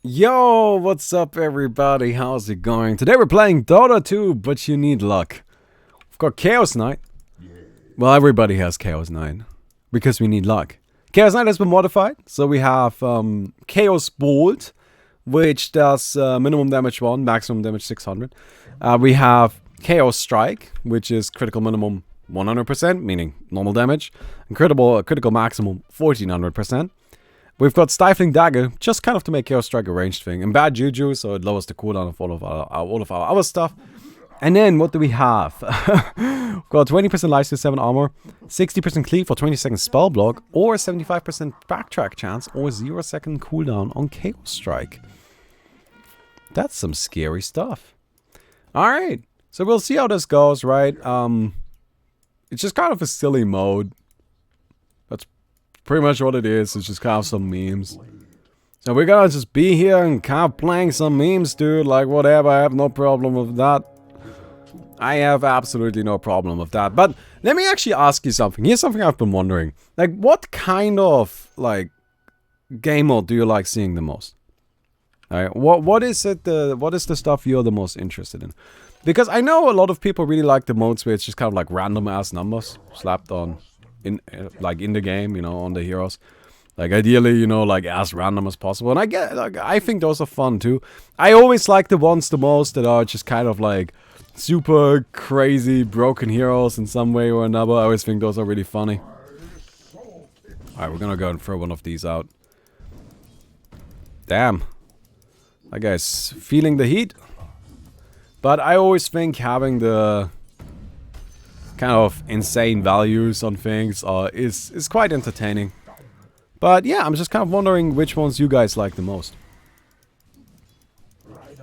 Yo, what's up everybody? How's it going? Today we're playing Dota 2, but you need luck. We've got Chaos Knight. Well, everybody has Chaos Knight because we need luck. Chaos Knight has been modified, so we have Chaos Bolt, which does minimum damage 1, maximum damage 600. We have Chaos Strike, which is critical minimum 100%, meaning normal damage, and critical maximum 1400%. We've got Stifling Dagger, just kind of to make Chaos Strike a ranged thing. And Bad Juju, so it lowers the cooldown of all of our other stuff. And then, what do we have? We've got 20% lifesteal, 7 armor, 60% cleave for 20 seconds spell block, or 75% backtrack chance, or 0-second cooldown on Chaos Strike. That's some scary stuff. Alright, so we'll see how this goes, right? It's just kind of a silly mode. That's pretty much what it is. It's just kind of some memes. So we're gonna just be here and kind of playing some memes, dude. Like, whatever. I have no problem with that. I have absolutely no problem with that. But let me actually ask you something. Here's something I've been wondering. Like, what kind of, like, game mode do you like seeing the most? Alright, what is it? What is the stuff you're the most interested in? Because I know a lot of people really like the modes where it's just kind of like random ass numbers slapped on in the game, you know, on the heroes. Like, ideally, you know, like as random as possible. And I get, like, I think those are fun too. I always like the ones the most that are just kind of like super crazy broken heroes in some way or another. I always think those are really funny. Alright, we're gonna go and throw one of these out. Damn. That guy's feeling the heat. But I always think having the kind of insane values on things is quite entertaining. But yeah, I'm just kind of wondering which ones you guys like the most.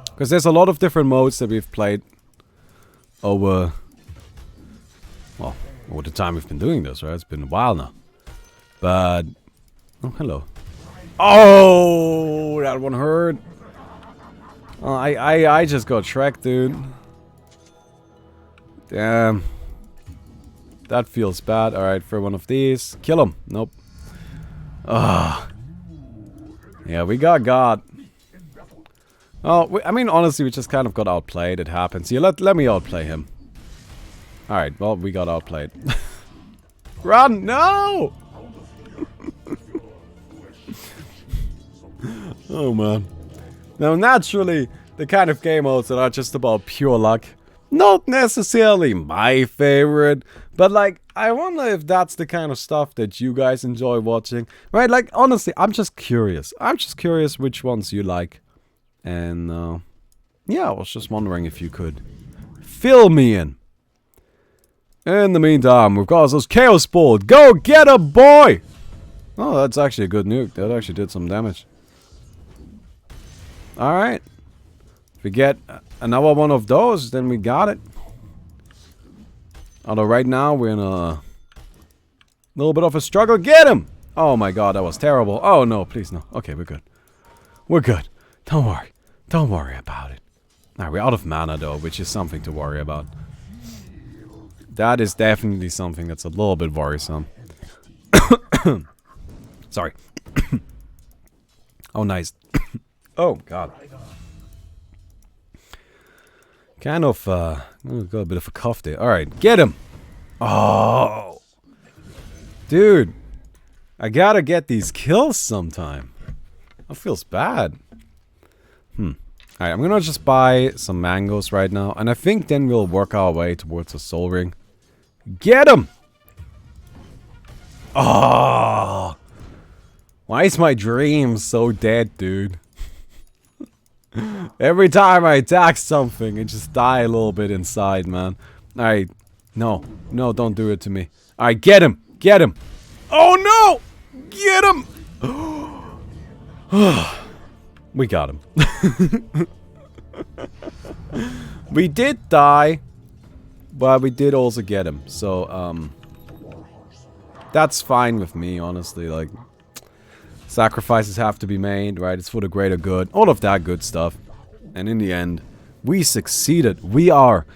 Because there's a lot of different modes that we've played over, well, over the time we've been doing this, right? It's been a while now. But, oh, hello. Oh, that one hurt. I just got tracked, dude. Damn. That feels bad. Alright, for one of these. Kill him. Nope. Ugh. Yeah, we got God. Oh, I mean, honestly, we just kind of got outplayed. It happens. Yeah, let me outplay him. Alright, well, we got outplayed. Run! No! Oh, man. Now, naturally, the kind of game modes that are just about pure luck, not necessarily my favorite, but like, I wonder if that's the kind of stuff that you guys enjoy watching, right? Like, honestly, I'm just curious. I'm just curious which ones you like. And, yeah, I was just wondering if you could fill me in. In the meantime, we've got those Chaos Bolt. Go get a boy! Oh, that's actually a good nuke. That actually did some damage. Alright. If we get another one of those, then we got it. Although right now we're in a little bit of a struggle. Get him! Oh my god, that was terrible. Oh no, please no. Okay, we're good. We're good. Don't worry. Don't worry about it. Alright, we're out of mana though, which is something to worry about. That is definitely something that's a little bit worrisome. Sorry. Oh, nice. Oh, God. Kind of, got a bit of a cough there. Alright, get him! Oh! Dude! I gotta get these kills sometime. That feels bad. Alright, I'm gonna just buy some mangoes right now. And I think then we'll work our way towards a soul ring. Get him! Oh! Why is my dream so dead, dude? Every time I attack something, I just die a little bit inside, man. Alright. No. No, don't do it to me. Alright, get him! Get him! Oh no! Get him! We got him. We did die, but we did also get him. So, that's fine with me, honestly. Like, sacrifices have to be made, right? It's for the greater good. All of that good stuff. And in the end, we succeeded. We are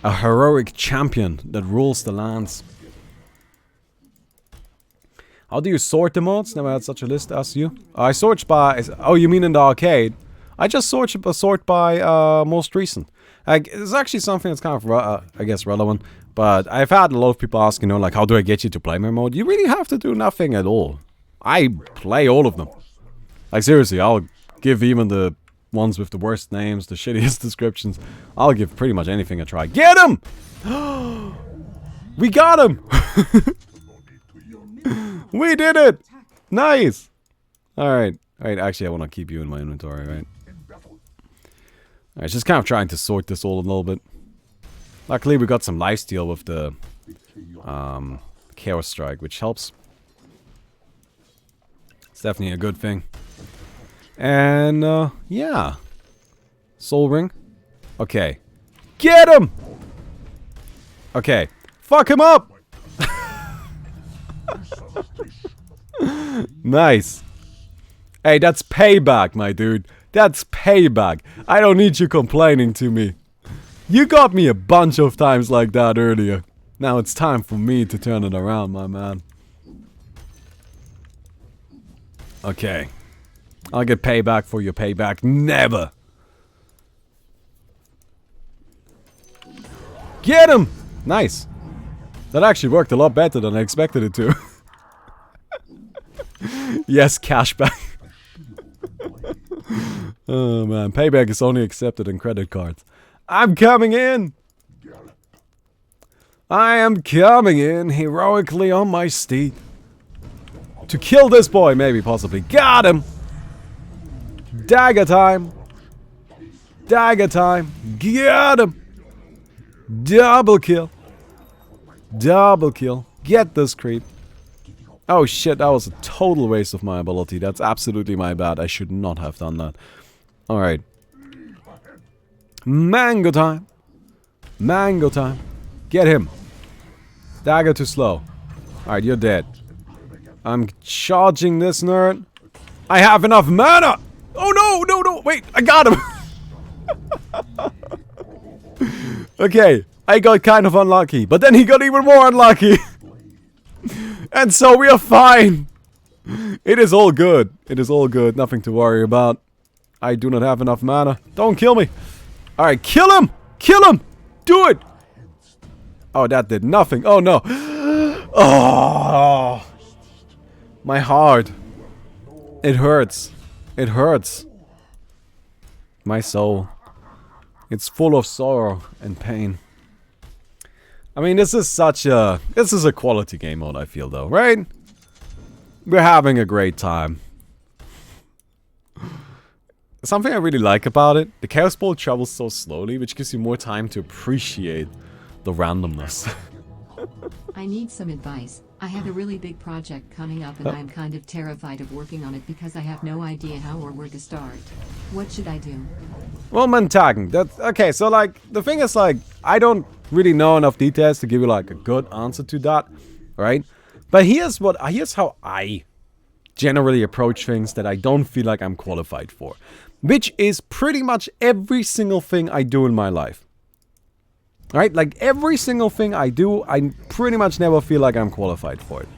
a heroic champion that rules the lands. How do you sort the mods? Never had such a list as you. I sort by... Oh, you mean in the arcade? I just sort by most recent. Like, it's actually something that's kind of, I guess, relevant. But I've had a lot of people ask, you know, like, how do I get you to play my mode? You really have to do nothing at all. I play all of them. Like, seriously, I'll give even the ones with the worst names, the shittiest descriptions. I'll give pretty much anything a try. Get him! We got him! We did it! Nice! Alright. Alright, actually I want to keep you in my inventory, right? Alright, just kind of trying to sort this all a little bit. Luckily we got some lifesteal with the Chaos Strike, which helps. It's definitely a good thing. And, yeah. Soul Ring. Okay. Get him! Okay. Fuck him up! Nice. Hey, that's payback, my dude. That's payback. I don't need you complaining to me. You got me a bunch of times like that earlier. Now it's time for me to turn it around, my man. Okay. I'll get payback for your payback. Never! Get him! Nice. That actually worked a lot better than I expected it to. Yes, cashback. Oh man, payback is only accepted in credit cards. I'm coming in! I am coming in heroically on my steed. To kill this boy, maybe, possibly. Got him! Dagger time! Dagger time! Get him! Double kill! Double kill. Get this creep. Oh shit, that was a total waste of my ability. That's absolutely my bad. I should not have done that. Alright. Mango time. Mango time. Get him. Dagger too slow. Alright, you're dead. I'm charging this nerd. I have enough mana! Oh no, no, no, wait, I got him! Okay, I got kind of unlucky, but then he got even more unlucky. And so we are fine. It is all good. It is all good. Nothing to worry about. I do not have enough mana. Don't kill me. Alright, kill him! Kill him! Do it! Oh, that did nothing. Oh, no. Oh! My heart. It hurts. It hurts. My soul. It's full of sorrow and pain. I mean, this is a quality game mode, I feel, though, right? We're having a great time. Something I really like about it, the Chaos Ball travels so slowly, which gives you more time to appreciate the randomness. I need some advice. I have a really big project coming up and I'm kind of terrified of working on it because I have no idea how or where to start. What should I do? Well, Mantagen, that's okay. So, like, the thing is, like, I don't really know enough details to give you like a good answer to that, right? But here's how I generally approach things that I don't feel like I'm qualified for, which is pretty much every single thing I do in my life. Right? Like every single thing I do, I pretty much never feel like I'm qualified for it.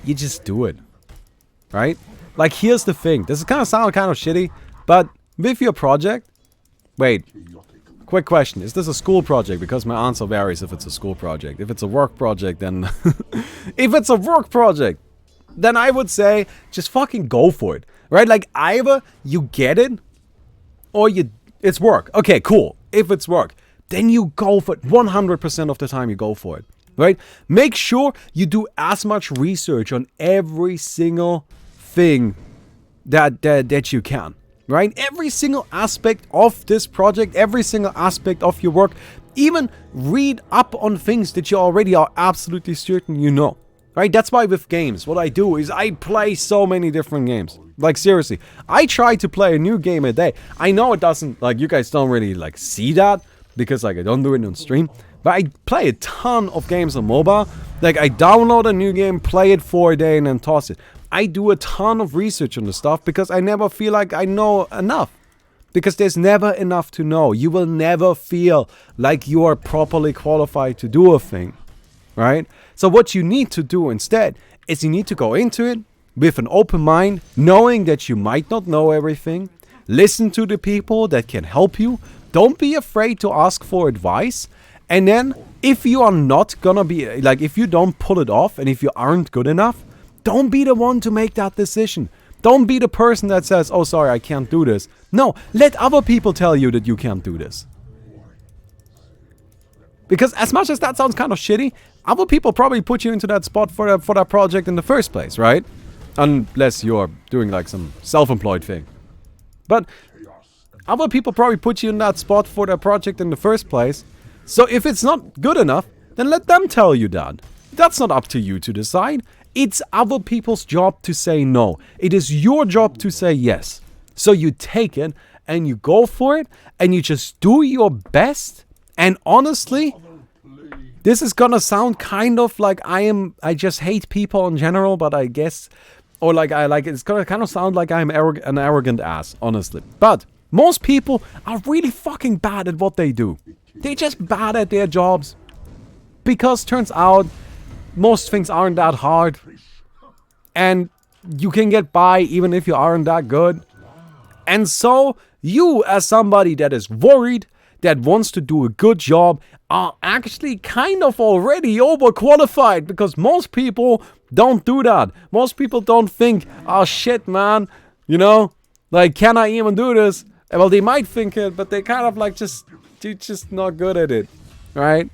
You just do it. Right? Like here's the thing. This is kind of sound kind of shitty, but with your project, wait. Quick question. Is this a school project? Because my answer varies if it's a school project. If it's a work project, then... if it's a work project, then I would say just fucking go for it. Right? Like either you get it or it's work. Okay, cool. If it's work, then you go for it. 100% of the time you go for it. Right? Make sure you do as much research on every single thing that you can. Right? Every single aspect of this project, every single aspect of your work, even read up on things that you already are absolutely certain you know. Right? That's why with games, what I do is I play so many different games. Like seriously, I try to play a new game a day. I know it doesn't, like you guys don't really like see that because like I don't do it on stream. But I play a ton of games on mobile. Like I download a new game, play it for a day and then toss it. I do a ton of research on the stuff because I never feel like I know enough. Because there's never enough to know. You will never feel like you are properly qualified to do a thing. Right? So what you need to do instead is you need to go into it with an open mind, knowing that you might not know everything. Listen to the people that can help you. Don't be afraid to ask for advice. And then, if you are not gonna be, like, if you don't pull it off and if you aren't good enough, don't be the one to make that decision. Don't be the person that says, oh, sorry, I can't do this. No, let other people tell you that you can't do this. Because as much as that sounds kind of shitty, other people probably put you into that spot for that project in the first place, right? Unless you're doing like some self-employed thing. But other people probably put you in that spot for that project in the first place. So if it's not good enough, then let them tell you that. That's not up to you to decide. It's other people's job to say no. It is your job to say yes. So you take it and you go for it and you just do your best. And honestly, this is gonna sound kind of like I just hate people in general, but I guess, or like it's gonna kind of sound like I'm an arrogant ass, honestly. But most people are really fucking bad at what they do. They're just bad at their jobs. Because turns out, most things aren't that hard. And you can get by even if you aren't that good. And so, you as somebody that is worried, that wants to do a good job, are actually kind of already overqualified. Because most people don't do that. Most people don't think, oh shit man, you know, like can I even do this? Well, they might think it, but they kind of like they're just not good at it, right?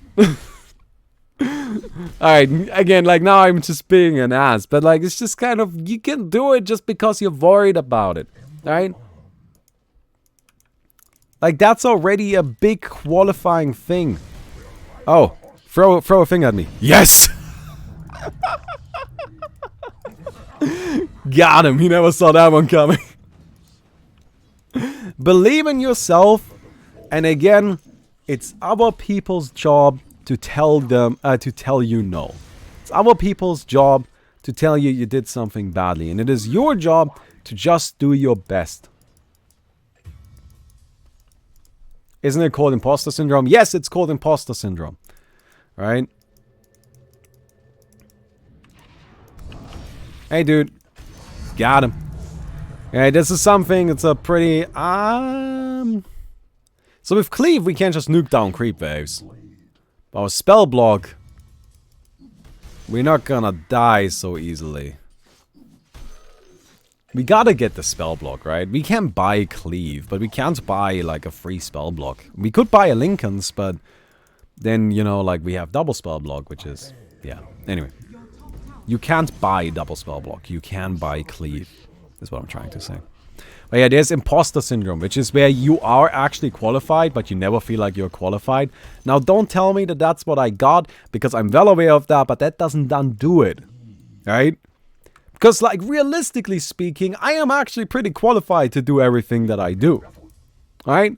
Alright, again, like now I'm just being an ass, but like it's just kind of, you can do it just because you're worried about it, right? Like that's already a big qualifying thing. Oh, throw a thing at me. Yes! Got him, he never saw that one coming. Believe in yourself, and again, it's other people's job to tell you no. It's other people's job to tell you you did something badly, and it is your job to just do your best. Isn't it called imposter syndrome? Yes, it's called imposter syndrome. Right? Hey, dude. Got him. Okay, this is something, it's a pretty, So with Cleave, we can't just nuke down creep waves. But with Spell Block, we're not gonna die so easily. We gotta get the Spell Block, right? We can buy Cleave, but we can't buy, like, a free Spell Block. We could buy a Lincoln's, but then, you know, like, we have double Spell Block, which is, yeah. Anyway. You can't buy double Spell Block. You can buy Cleave. Is what I'm trying to say. But yeah, there's imposter syndrome, which is where you are actually qualified, but you never feel like you're qualified. Now, don't tell me that that's what I got, because I'm well aware of that, but that doesn't undo it. Right? Because, like, realistically speaking, I am actually pretty qualified to do everything that I do. Right?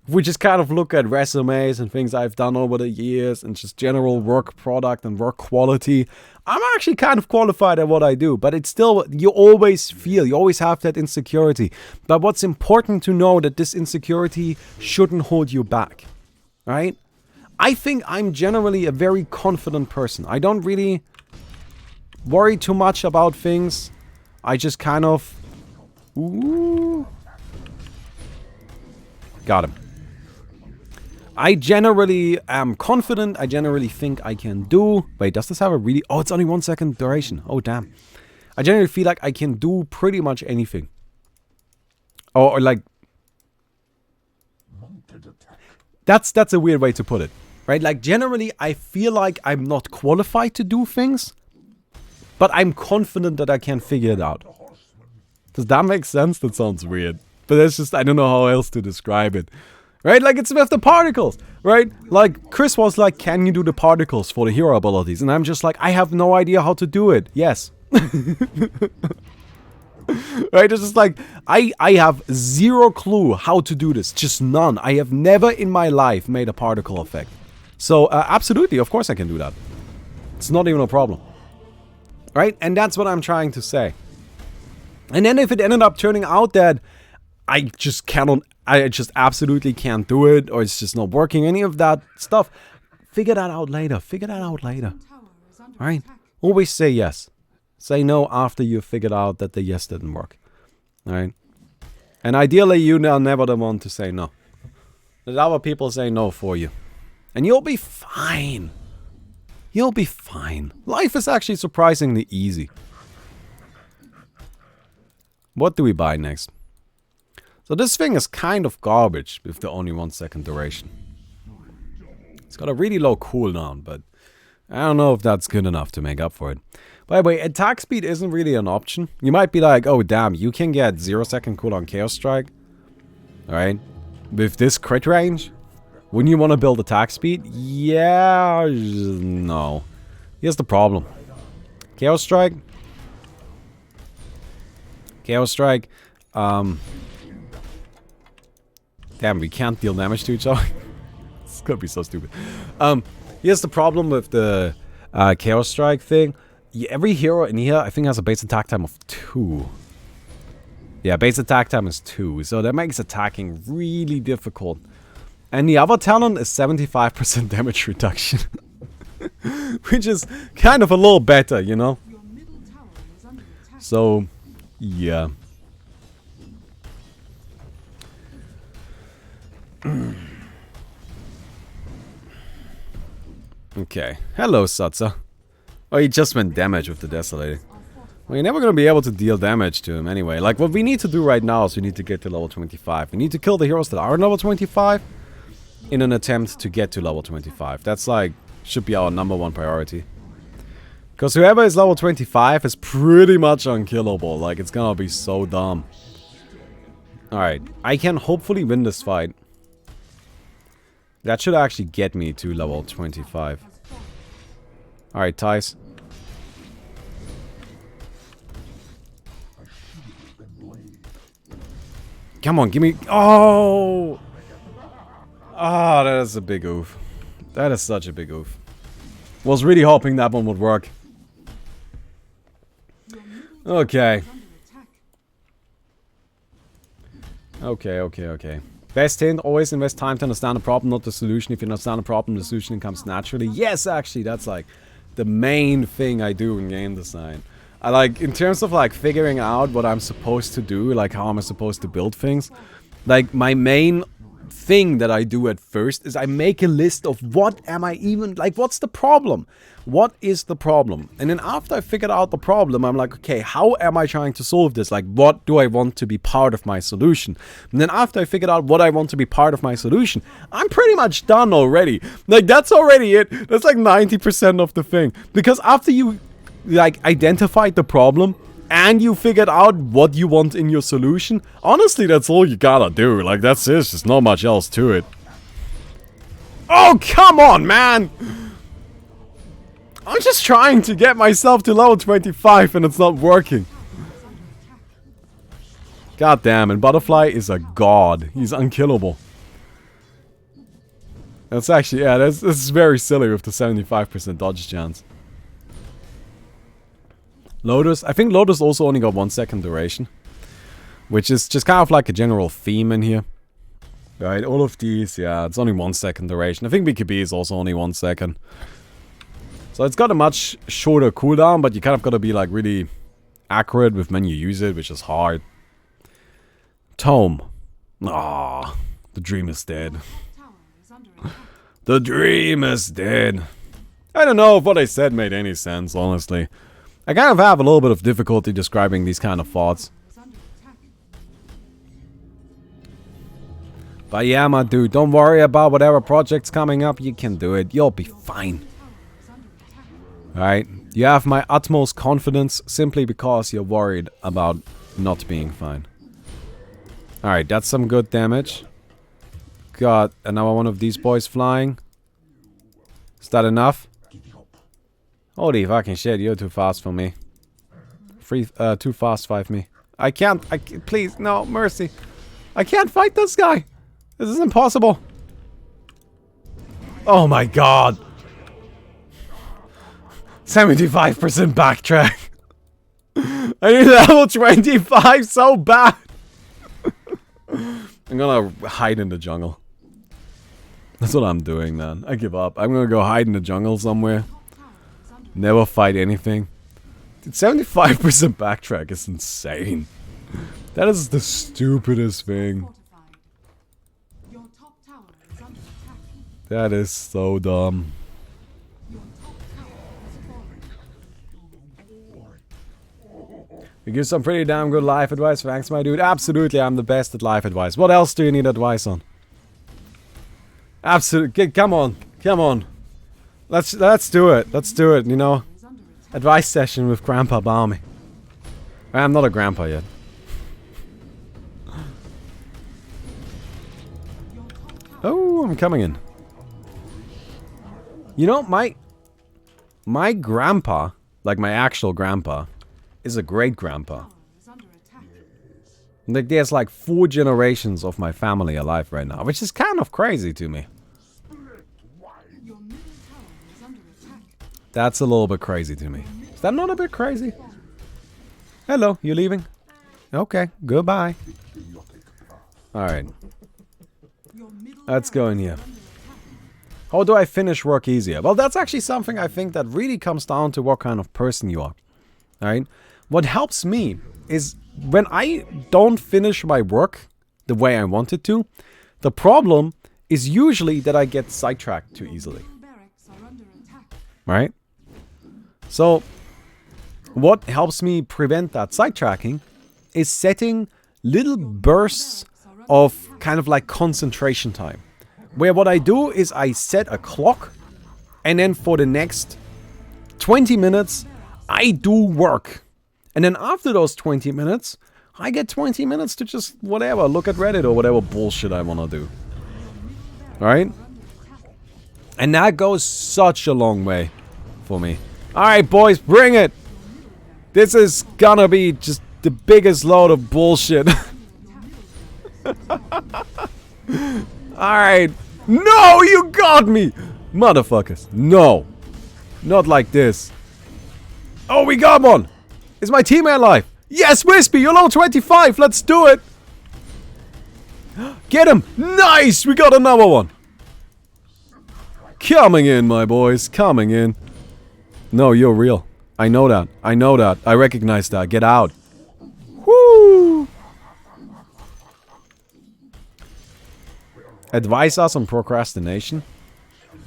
If we just kind of look at resumes and things I've done over the years and just general work product and work quality, I'm actually kind of qualified at what I do, but it's still, you always have that insecurity. But what's important to know that this insecurity shouldn't hold you back, right? I think I'm generally a very confident person. I don't really worry too much about things. I just kind of, ooh, got him. I generally am confident. I generally think I can do... Wait, does this have a really... Oh, it's only 1 second duration. Oh, damn. I generally feel like I can do pretty much anything. Or like... That's a weird way to put it. Right? Like, generally, I feel like I'm not qualified to do things. But I'm confident that I can figure it out. Does that make sense? That sounds weird. But it's just... I don't know how else to describe it. Right, like it's with the particles, right? Like, Chris was like, can you do the particles for the hero abilities? And I'm just like, I have no idea how to do it. Yes. Right, it's just like, I have zero clue how to do this. Just none. I have never in my life made a particle effect. So, absolutely, of course I can do that. It's not even a problem. Right, and that's what I'm trying to say. And then if it ended up turning out that I just absolutely can't do it, or it's just not working, any of that stuff, figure that out later. Figure that out later. Alright? Always say yes. Say no after you've figured out that the yes didn't work. Alright? And ideally, you are never the one to say no. Let other people say no for you. And you'll be fine. You'll be fine. Life is actually surprisingly easy. What do we buy next? So this thing is kind of garbage with the only 1 second duration. It's got a really low cooldown, but I don't know if that's good enough to make up for it. By the way, attack speed isn't really an option. You might be like, oh damn, you can get 0 second cooldown Chaos Strike. Alright. With this crit range? Wouldn't you want to build attack speed? Yeah, no. Here's the problem. Chaos Strike. Chaos Strike. Damn, we can't deal damage to each other. It's gonna be so stupid. Here's the problem with the Chaos Strike thing. Every hero in here, I think, has a base attack time of 2. Yeah, base attack time is 2, so that makes attacking really difficult. And the other talent is 75% damage reduction. Which is kind of a little better, you know? So, yeah. Okay. Hello, Satsa. Oh, he just went damage with the Desolator. Well, you're never going to be able to deal damage to him anyway. Like, what we need to do right now is we need to get to level 25. We need to kill the heroes that are level 25 in an attempt to get to level 25. That's like, should be our #1 priority. Because whoever is level 25 is pretty much unkillable. Like, it's gonna be so dumb. Alright, I can hopefully win this fight. That should actually get me to level 25. Alright, Tice. Come on, give me... Oh! Ah, that is a big oof. That is such a big oof. Was really hoping that one would work. Okay. Okay. Best hint, always invest time to understand the problem, not the solution. If you understand the problem, the solution comes naturally. Yes, actually, that's like the main thing I do in game design. I like, in terms of like figuring out what I'm supposed to do, like how am I supposed to build things, like my main thing that I do at first is I make a list of what am I even, like what's the problem? What is the problem? And then after I figured out the problem, I'm like, okay, how am I trying to solve this? Like, what do I want to be part of my solution? And then after I figured out what I want to be part of my solution, I'm pretty much done already. Like, that's already it. That's like 90% of the thing. Because after you, like, identified the problem and you figured out what you want in your solution, honestly, that's all you gotta do. Like, that's it. There's just not much else to it. Oh, come on, man! I'm just trying to get myself to level 25 and it's not working. God damn, and Butterfly is a god. He's unkillable. That's actually, yeah, this is very silly with the 75% dodge chance. Lotus, I think Lotus also only got 1 second duration. Which is just kind of like a general theme in here. Right, all of these, yeah, it's only 1 second duration. I think BKB is also only 1 second. So it's got a much shorter cooldown, but you kind of got to be like really accurate with when you use it, which is hard. Tome. Ah, the dream is dead. The dream is dead. I don't know if what I said made any sense, honestly. I kind of have a little bit of difficulty describing these kind of thoughts. But yeah, my dude, don't worry about whatever project's coming up. You can do it. You'll be fine. Alright? You have my utmost confidence simply because you're worried about not being fine. Alright, that's some good damage. Got another one of these boys flying. Is that enough? Holy fucking shit, you're too fast for me. Too fast fight me. I can't, please, no, mercy. I can't fight this guy. This is impossible. Oh my god. 75% backtrack. I need level 25 so bad. I'm gonna hide in the jungle. That's what I'm doing, man. I give up. I'm gonna go hide in the jungle somewhere. Never fight anything. 75% backtrack is insane. That is the stupidest thing. Your top tower is under attack. That is so dumb. Your top tower has fallen. You give some pretty damn good life advice. Thanks, my dude. Absolutely, I'm the best at life advice. What else do you need advice on? Absolutely. Come on. Come on. Let's do it. Let's do it, you know. Is under attack. Advice session with Grandpa Balmy. I'm not a grandpa yet. Your top tower. Oh, I'm coming in. You know, my grandpa, like my actual grandpa, is a great grandpa. Tower is under attack. Like there's like 4 generations of my family alive right now, which is kind of crazy to me. Your middle tower is under attack. That's a little bit crazy to me. Is that not a bit crazy? Hello, you leaving? Okay, goodbye. Alright, Your middle let's tower go in is here. under attack. How do I finish work easier? Well, that's actually something I think that really comes down to what kind of person you are. Alright? What helps me is when I don't finish my work the way I want it to, the problem is usually that I get sidetracked too easily. Middle barracks are under attack. Right? So, what helps me prevent that sidetracking is setting little bursts of kind of like concentration time. Where what I do is I set a clock, and then for the next 20 minutes, I do work. And then after those 20 minutes, I get 20 minutes to just whatever, look at Reddit or whatever bullshit I want to do. Alright? And that goes such a long way for me. Alright, boys, bring it! This is gonna be just the biggest load of bullshit. Alright. No, you got me! Motherfuckers. No. Not like this. Oh, we got one! Is my teammate alive? Yes, Wispy, you're level 25. Let's do it. Get him. Nice. We got another one. Coming in, my boys. Coming in. No, you're real. I know that. I know that. I recognize that. Get out. Woo. Advise us on procrastination.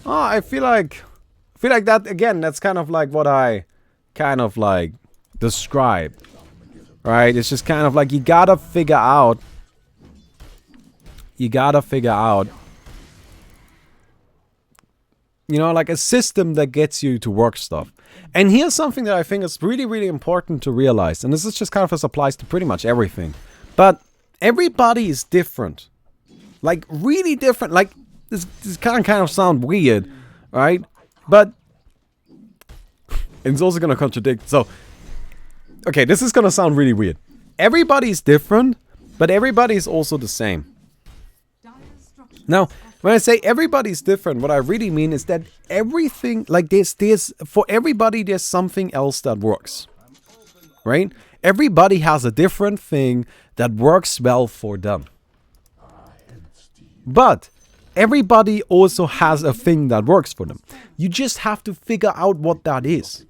Oh, I feel like that again. That's kind of like what I kind of like describe, right? It's just kind of like you gotta figure out. You know, like a system that gets you to work stuff. And here's something that I think is really, really important to realize. And this is just kind of as applies to pretty much everything. But everybody is different. Like, really different. Like, this kind of sound weird, right? But it's also going to contradict. So, okay, this is going to sound really weird. Everybody's different, but everybody's also the same. Now, when I say everybody's different, what I really mean is that everything, like there's for everybody, there's something else that works, right? Everybody has a different thing that works well for them. But everybody also has a thing that works for them. You just have to figure out what that is,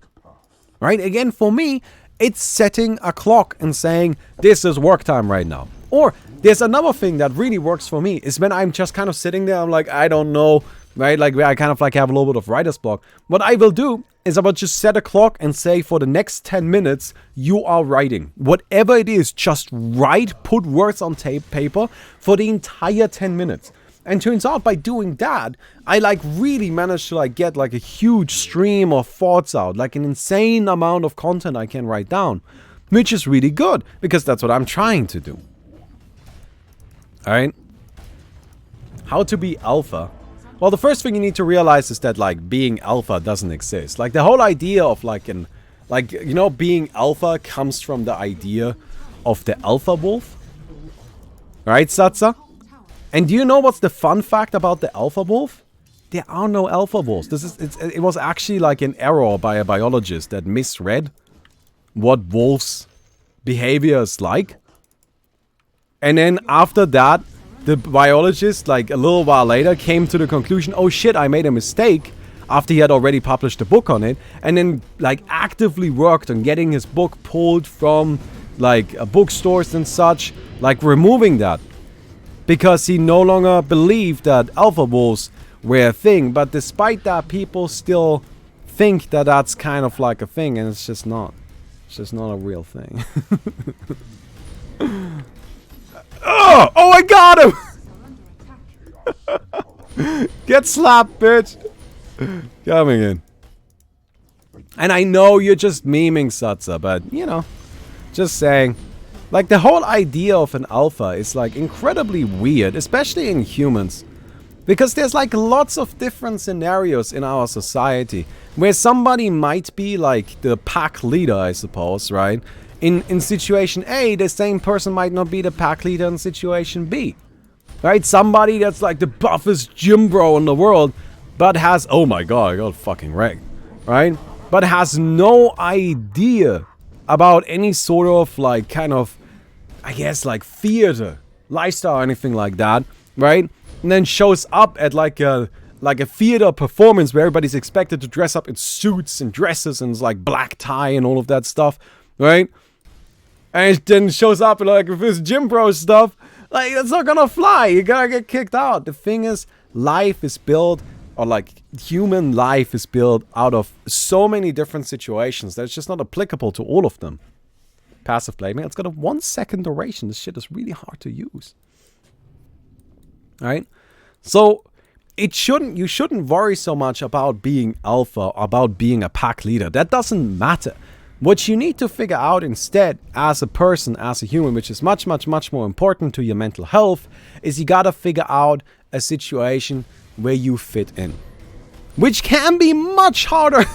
right? Again, for me, it's setting a clock and saying, this is work time right now. Or there's another thing that really works for me is when I'm just kind of sitting there, I'm like, I don't know, right? Like I kind of like have a little bit of writer's block. What I will do is I will just set a clock and say for the next 10 minutes, you are writing. Whatever it is, just write, put words on paper for the entire 10 minutes. And turns out by doing that, I like really managed to like get like a huge stream of thoughts out, like an insane amount of content I can write down, which is really good because that's what I'm trying to do. Alright? How to be alpha? Well, the first thing you need to realize is that like being alpha doesn't exist. Like the whole idea of you know, being alpha comes from the idea of the alpha wolf. Right, Satsa? And do you know what's the fun fact about the alpha wolf? There are no alpha wolves. It was actually like an error by a biologist that misread what wolves' behavior is like. And then after that, the biologist, like a little while later, came to the conclusion, oh shit, I made a mistake. after he had already published a book on it, and then like actively worked on getting his book pulled from like bookstores and such, like removing that, because he no longer believed that alpha wolves were a thing. But despite that, people still think that that's kind of like a thing, and it's just not. It's just not a real thing. Oh, I got him! Get slapped, bitch! Coming in. And I know you're just memeing, Satsa, but, you know, just saying. Like, the whole idea of an alpha is, like, incredibly weird, especially in humans. Because there's, like, lots of different scenarios in our society where somebody might be, like, the pack leader, I suppose, right? In situation A, the same person might not be the pack leader in situation B. Right? Somebody that's, like, the buffest gym bro in the world, but has... Oh my god, I got fucking wrecked. Right? But has no idea about any sort of, like, kind of, I guess, like, theater, lifestyle, or anything like that. Right? And then shows up at, like a theater performance where everybody's expected to dress up in suits and dresses and, like, black tie and all of that stuff. Right? And it then shows up, like, with this gym bro stuff. Like, that's not gonna fly. You're gonna get kicked out. The thing is, life is built, or like, human life is built out of so many different situations that it's just not applicable to all of them. Passive blaming, it's got a 1 second duration. This shit is really hard to use. Alright? So, you shouldn't worry so much about being alpha, or about being a pack leader. That doesn't matter. What you need to figure out instead, as a person, as a human, which is much, much, much more important to your mental health, is you gotta figure out a situation where you fit in. Which can be much harder.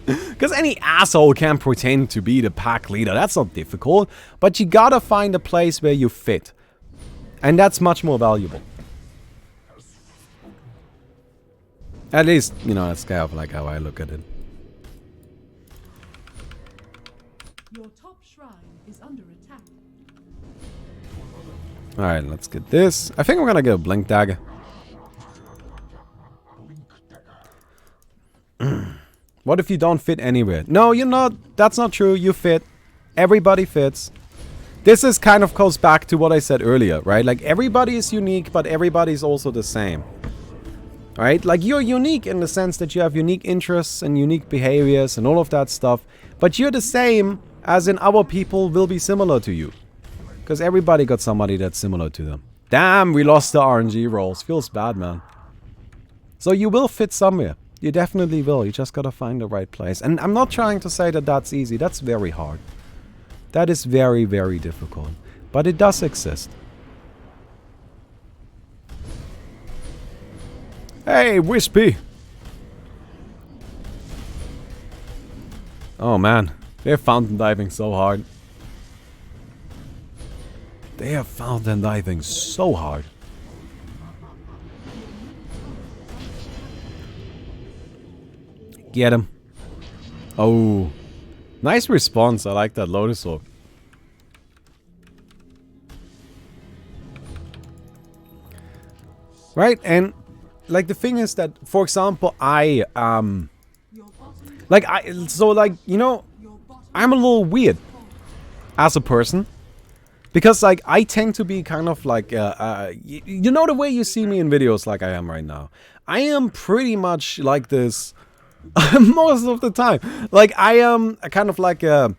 Because any asshole can pretend to be the pack leader. That's not difficult. But you gotta find a place where you fit. And that's much more valuable. At least, you know, that's kind of like how I look at it. Your top shrine is under attack. Alright, let's get this. I think I'm gonna get a blink dagger. What if you don't fit anywhere? No, you're not. That's not true. You fit. Everybody fits. This is kind of goes back to what I said earlier, right? Like, everybody is unique, but everybody's also the same. Right? Like, you're unique in the sense that you have unique interests and unique behaviors and all of that stuff. But you're the same as in our people will be similar to you. Because everybody got somebody that's similar to them. Damn, we lost the RNG rolls. Feels bad, man. So you will fit somewhere. You definitely will. You just gotta find the right place. And I'm not trying to say that that's easy. That's very hard. That is very, very difficult. But it does exist. Hey, Wispy! Oh man, they're fountain diving so hard. They are fountain diving so hard. Get him. Oh. Nice response. I like that Lotus Orb. Right, and like the thing is that, for example, you know, I'm a little weird as a person. Because, like, I tend to be kind of like, you know the way you see me in videos like I am right now. I am pretty much like this most of the time. Like, I am kind of like a...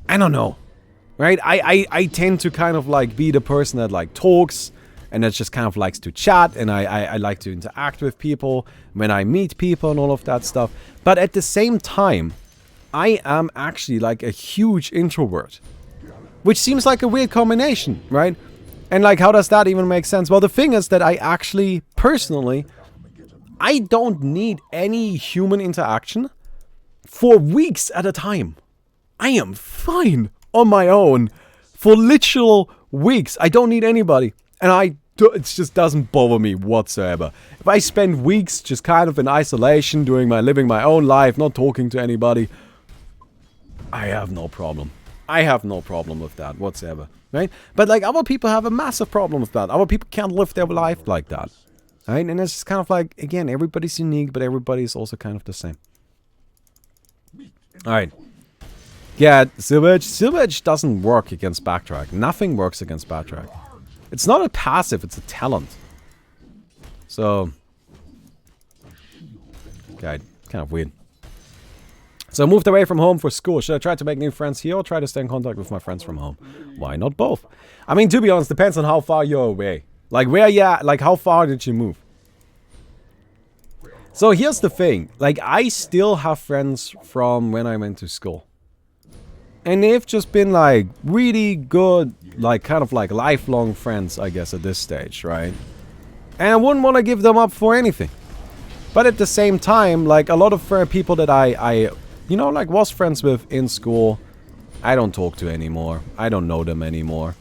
I don't know. Right? I tend to kind of like be the person that like talks and that just kind of likes to chat, and I like to interact with people when I meet people and all of that stuff. But at the same time, I am actually like a huge introvert. Which seems like a weird combination, right? And like, how does that even make sense? Well, the thing is that I actually, personally, I don't need any human interaction for weeks at a time. I am fine on my own for literal weeks. I don't need anybody. And it just doesn't bother me whatsoever. If I spend weeks just kind of in isolation, living my own life, not talking to anybody, I have no problem. I have no problem with that whatsoever, right? But like, other people have a massive problem with that. Other people can't live their life like that. Right? And it's just kind of like, again, everybody's unique, but everybody's also kind of the same. Alright. Yeah, Silver Edge doesn't work against backtrack. Nothing works against backtrack. It's not a passive, it's a talent. So... okay, kind of weird. So I moved away from home for school. Should I try to make new friends here or try to stay in contact with my friends from home? Why not both? I mean, to be honest, depends on how far you're away. Like, where you at? Like, how far did you move? So here's the thing. Like, I still have friends from when I went to school. And they've just been, like, really good, like, kind of like lifelong friends, I guess, at this stage, right? And I wouldn't want to give them up for anything. But at the same time, like, a lot of people that I you know, like, was friends with in school, I don't talk to anymore. I don't know them anymore.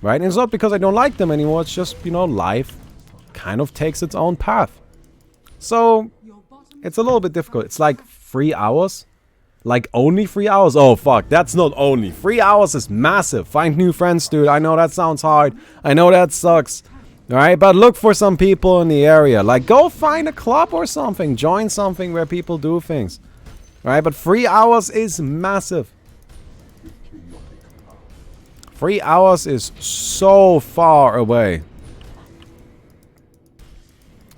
Right? And it's not because I don't like them anymore. It's just, you know, life kind of takes its own path. So, it's a little bit difficult. It's like 3 hours. Like, only 3 hours? Oh, fuck. That's not only. 3 hours is massive. Find new friends, dude. I know that sounds hard. I know that sucks. Alright? But look for some people in the area. Like, go find a club or something. Join something where people do things. Alright? But 3 hours is massive. 3 hours is so far away.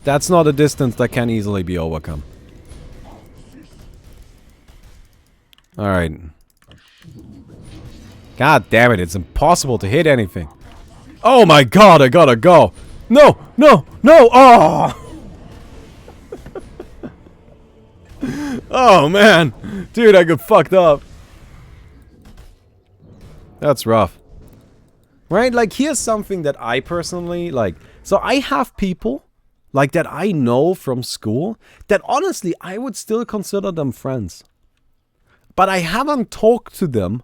That's not a distance that can easily be overcome. Alright. God damn it, it's impossible to hit anything. Oh my god, I gotta go. No, no, no, oh! Oh man. Dude, I got fucked up. That's rough. Right? Like, here's something that I personally, like... So, I have people, like, that I know from school, that honestly, I would still consider them friends. But I haven't talked to them.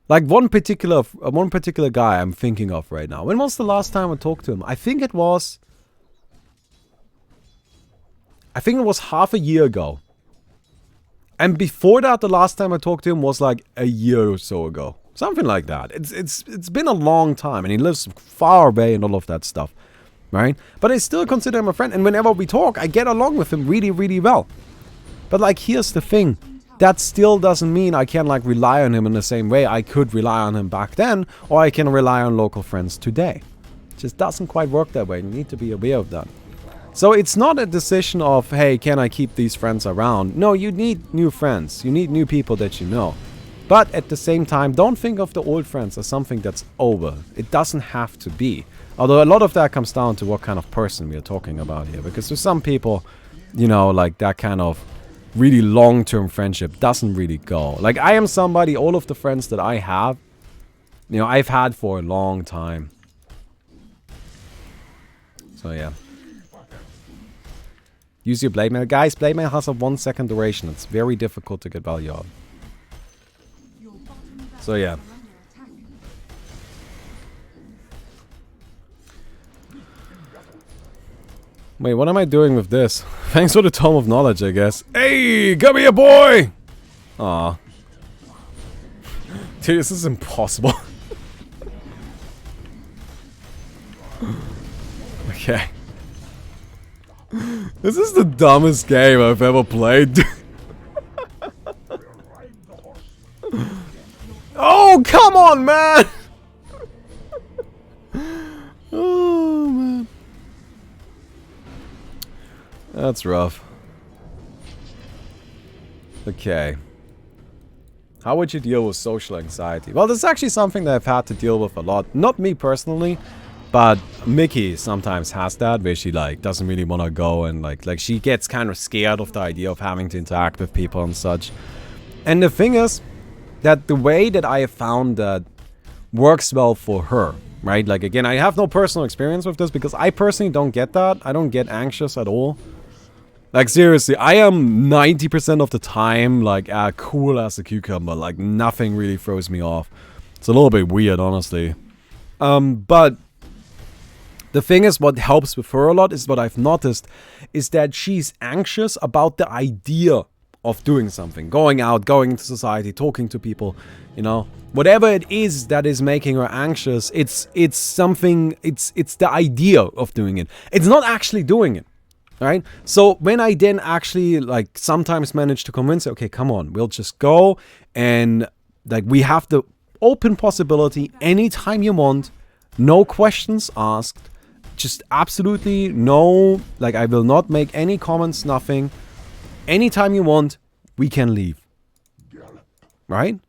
Like, one particular guy I'm thinking of right now. When was the last time I talked to him? I think it was half a year ago. And before that, the last time I talked to him was like a year or so ago. Something like that. It's been a long time, and he lives far away and all of that stuff, right? But I still consider him a friend, and whenever we talk, I get along with him really, really well. But like, here's the thing. That still doesn't mean I can like rely on him in the same way I could rely on him back then, or I can rely on local friends today. It just doesn't quite work that way. You need to be aware of that. So it's not a decision of, hey, can I keep these friends around? No, you need new friends. You need new people that you know. But at the same time, don't think of the old friends as something that's over. It doesn't have to be. Although a lot of that comes down to what kind of person we are talking about here. Because for some people, you know, like that kind of really long-term friendship doesn't really go. Like, I am somebody, all of the friends that I have, you know, I've had for a long time. So yeah. Use your Blade Mail. Guys, Blade Mail has a 1 second duration. It's very difficult to get value out. So yeah. Wait, what am I doing with this? Thanks for the Tome of Knowledge, I guess. Hey, come here, boy! Aw. Dude, this is impossible. Okay. This is the dumbest game I've ever played. Oh, come on, man! Oh, man. That's rough. Okay. How would you deal with social anxiety? Well, this is actually something that I've had to deal with a lot. Not me personally, but Mickey sometimes has that, where she, like, doesn't really want to go, and, like she gets kind of scared of the idea of having to interact with people and such. And the thing is, that the way that I have found that works well for her, right? Like, again, I have no personal experience with this because I personally don't get that. I don't get anxious at all. Like, seriously, I am 90% of the time, like, cool as a cucumber. Like, nothing really throws me off. It's a little bit weird, honestly. But the thing is, what helps with her a lot is what I've noticed is that she's anxious about the idea of doing something. Going out, going into society, talking to people, you know. Whatever it is that is making her anxious, it's something, it's the idea of doing it. It's not actually doing it, right? So when I then actually, like, sometimes manage to convince her, okay, come on, we'll just go, and, like, we have the open possibility anytime you want, no questions asked, just absolutely no, like, I will not make any comments, nothing. Anytime you want, we can leave. Right?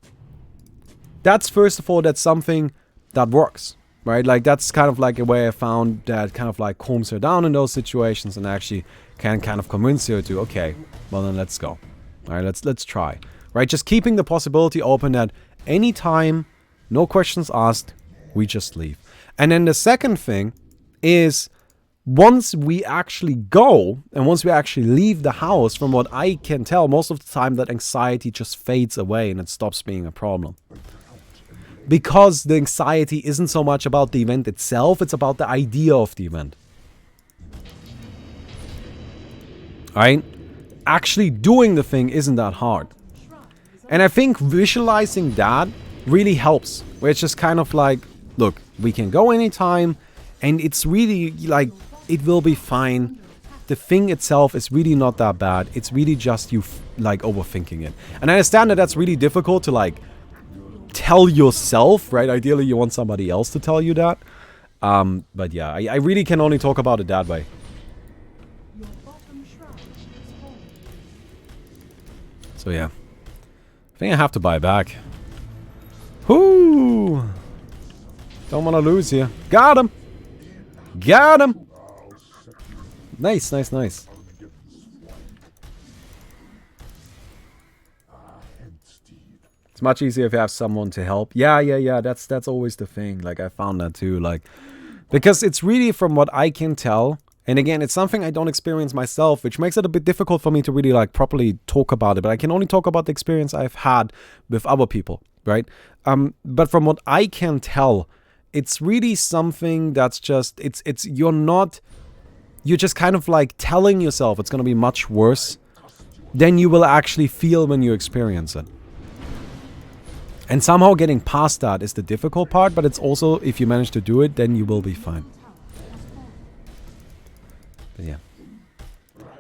That's, first of all, that's something that works. Right? Like, that's kind of like a way I found that kind of like calms her down in those situations and actually can kind of convince her to, okay, well then let's go. Alright, let's try. Right? Just keeping the possibility open that anytime, no questions asked, we just leave. And then the second thing is, once we actually go, and once we actually leave the house, from what I can tell, most of the time that anxiety just fades away and it stops being a problem. Because the anxiety isn't so much about the event itself, it's about the idea of the event. Right? Actually doing the thing isn't that hard. And I think visualizing that really helps. Where it's just kind of like, look, we can go anytime, and it's really like, it will be fine. The thing itself is really not that bad. It's really just you like overthinking it. And I understand that that's really difficult to like tell yourself, right? Ideally you want somebody else to tell you that. But yeah, I really can only talk about it that way. So yeah. I think I have to buy back. Whoo! Don't want to lose here. Got him! Got him! Nice, nice, nice. It's much easier if you have someone to help. Yeah. That's always the thing. Like, I found that too. Like, because it's really, from what I can tell, and again, it's something I don't experience myself, which makes it a bit difficult for me to really like properly talk about it. But I can only talk about the experience I've had with other people, right? But from what I can tell, it's really something that's just, you're just kind of like telling yourself it's going to be much worse than you will actually feel when you experience it. And somehow getting past that is the difficult part, but it's also, if you manage to do it, then you will be fine. But yeah.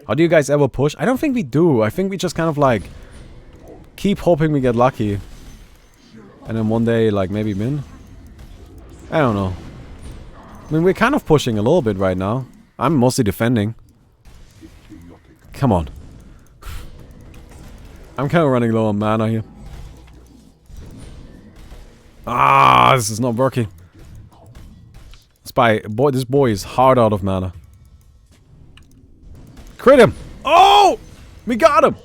How do you guys ever push? I don't think we do. I think we just kind of like keep hoping we get lucky. And then one day, like, maybe win. I don't know. I mean, we're kind of pushing a little bit right now. I'm mostly defending. Come on. I'm kind of running low on mana here. Ah, this is not working. This boy is hard out of mana. Crit him! Oh! We got him!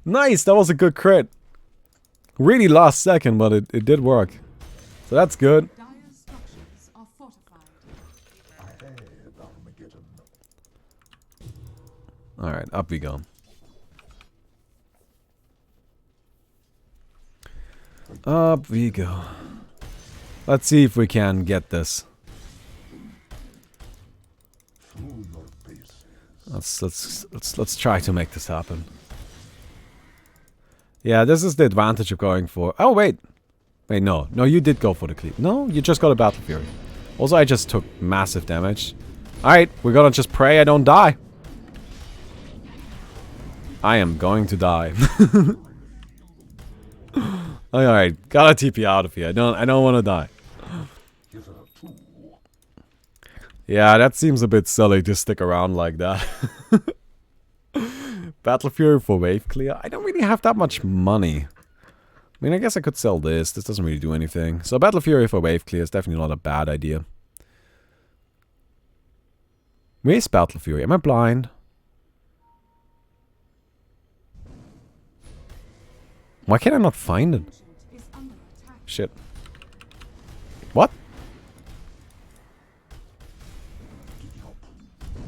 Nice, that was a good crit. Really last second, but it did work. So that's good. Alright, up we go. Up we go. Let's see if we can get this. Let's try to make this happen. Yeah, this is the advantage of going for... Oh, wait. Wait, no. No, you did go for the cleave. No, you just got a Battle Fury. Also, I just took massive damage. Alright, we're gonna just pray I don't die. I am going to die. Alright, gotta TP out of here. I don't want to die. Yeah, that seems a bit silly to stick around like that. Battle Fury for wave clear. I don't really have that much money. I mean, I guess I could sell this. This doesn't really do anything. So Battle Fury for wave clear is definitely not a bad idea. Where's Battle Fury? Am I blind? Why can I not find it? Shit. What?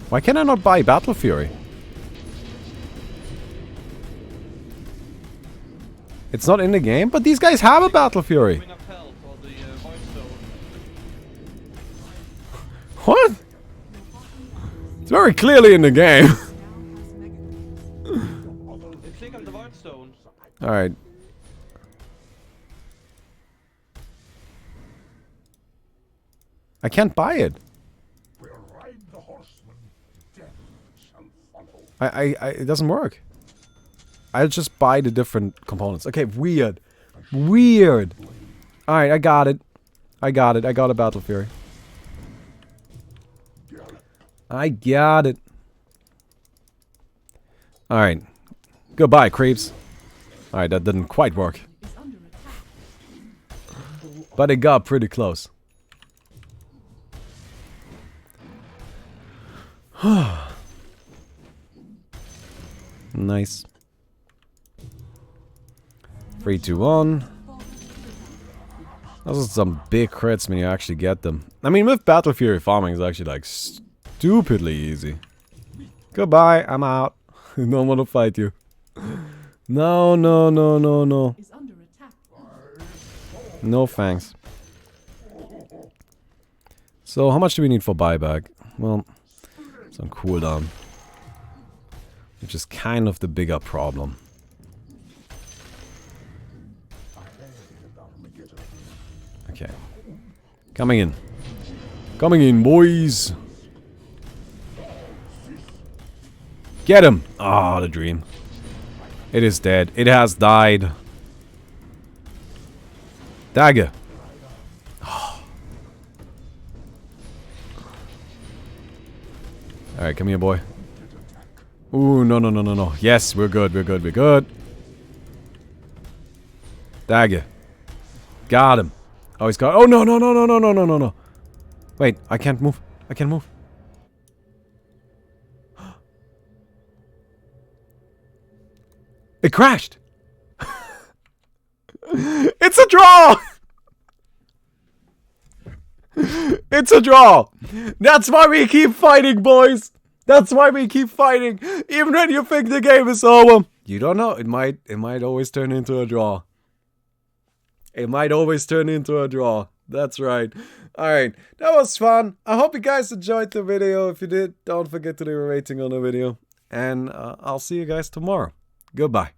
Why can I not buy Battle Fury? It's not in the game, but these guys have a Battle Fury. What? It's very clearly in the game. Alright. I can't buy it. It doesn't work. I'll just buy the different components. Okay, weird. Weird. Alright, I got it. I got it. I got a Battle Fury. I got it. Alright. Goodbye, creeps. Alright, that didn't quite work. But it got pretty close. Nice. 3, 2, 1. Those are some big crits when you actually get them. I mean, with Battle Fury farming is actually like stupidly easy. Goodbye, I'm out. Don't want to fight you. No, no, no, no, no. No thanks. So, how much do we need for buyback? Well, it's on cooldown. Which is kind of the bigger problem. Okay. Coming in. Coming in, boys. Get him! Ah, the dream. It is dead. It has died. Dagger. Alright, come here, boy. Ooh, no, no, no, no, no. Yes, we're good, we're good, we're good. Dagger. Got him. Oh, he's got... Oh, no, no, no, no, no, no, no, no, no. Wait, I can't move. I can't move. It crashed. It's a draw. It's a draw. That's why we keep fighting, boys. That's why we keep fighting. Even when you think the game is over. You don't know. It might always turn into a draw. It might always turn into a draw. That's right. Alright, that was fun. I hope you guys enjoyed the video. If you did, don't forget to leave a rating on the video. And I'll see you guys tomorrow. Goodbye.